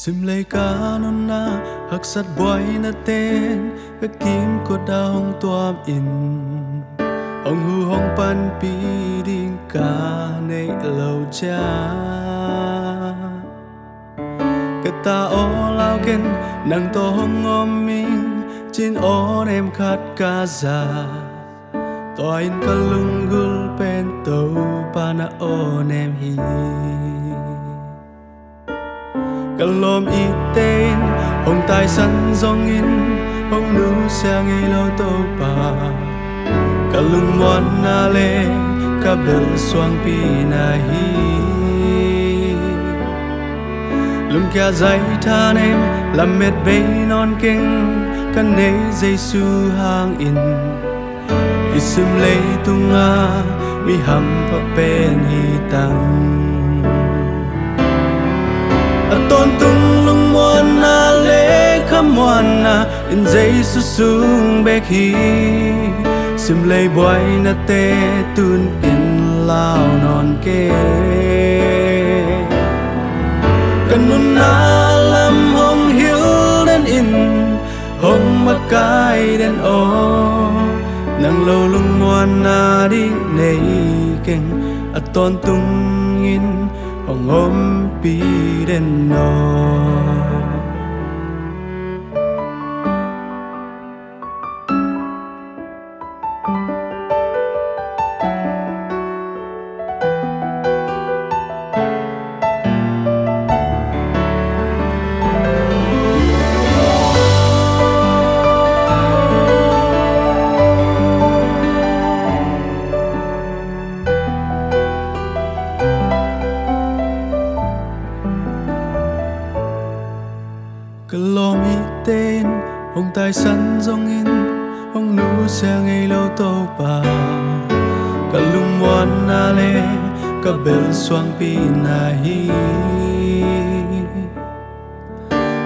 Sim lay ka non na haksat boy na ten ka kim ko daong tuam in ông hu hong pan pi ding ka nei lâu cha ka ta o lao ken nang to hong om minh chin o em khát ca già toin ka lung gul pen tàu pa na o em hi cả lom y tên hồng tai săn dòng in hồng nu sang ngay lâu tàu pa cả lưng moan na le cả bel xoang pi na hi lưng kia dây than em làm mệt bay non kinh cả nấy dây su hang in isim lay tunga mi ham pa pen hi tang tôn tung lung muôn na lê khăm muôn na in dây su sung bê khi sim lay boy na tê tun in lao non kê cần nun na lam hong hill đến in hong mắt cái đến ô nang lâu lung muôn na đi nei keng tôn tung in hong ôm pi đến nó cả lom y tên hồng tai săn dòng in hồng nu xe ngay lâu tàu pa cả lung moan na le cả bel xoang pi na hi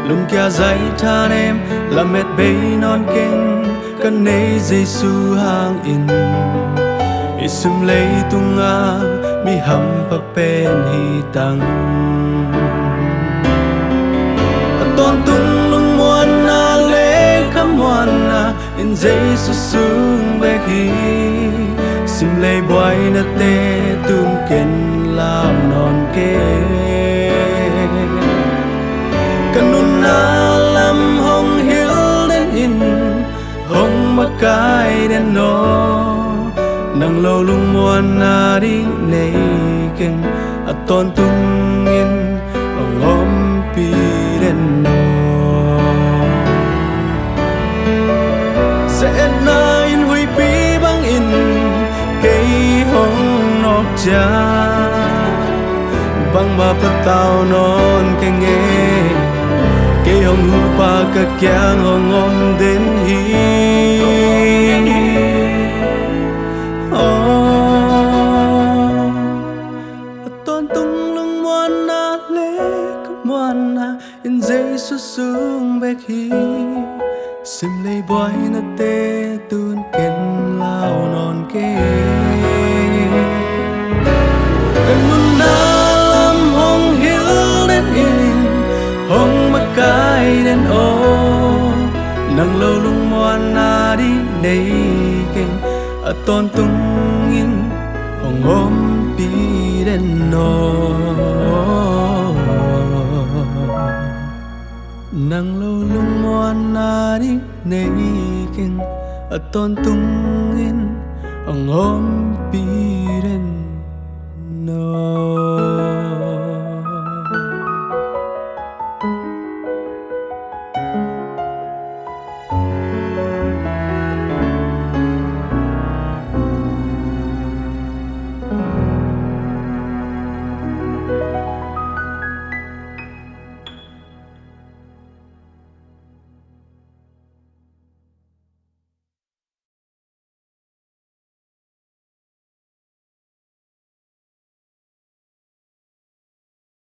lung kia dây than em làm mệt bay non kinh cả nấy dây su hang in isum lay tunga mi ham pa pen hi tang tôn tung lung muôn na lê khăm muôn na in dây su sung bê khi sim lay boy na tê tum ken lao non kê cần nun na lam hong hill đến in hong mắt cái đến nó nang lâu lung muôn na đi nei ken tôn tung in hong om pi đến nó sẽ na in hui pi băng in cây hong nóc cha băng ba pat tao non cái nghe cây hong hu pa ka kyang hong om đến hi tôn tung lung muan na lê muan na in dây su sung bê khi sim lay boy na tê tun ken lao non kê cần nun na lam hong hill đến in hong mắt cái đến ô nang lâu lung moan na đi nei keng tôn tung in hong ôm pi đến nó nang lâu lung moan na đi nei keng tôn tung in hong ôm pi đến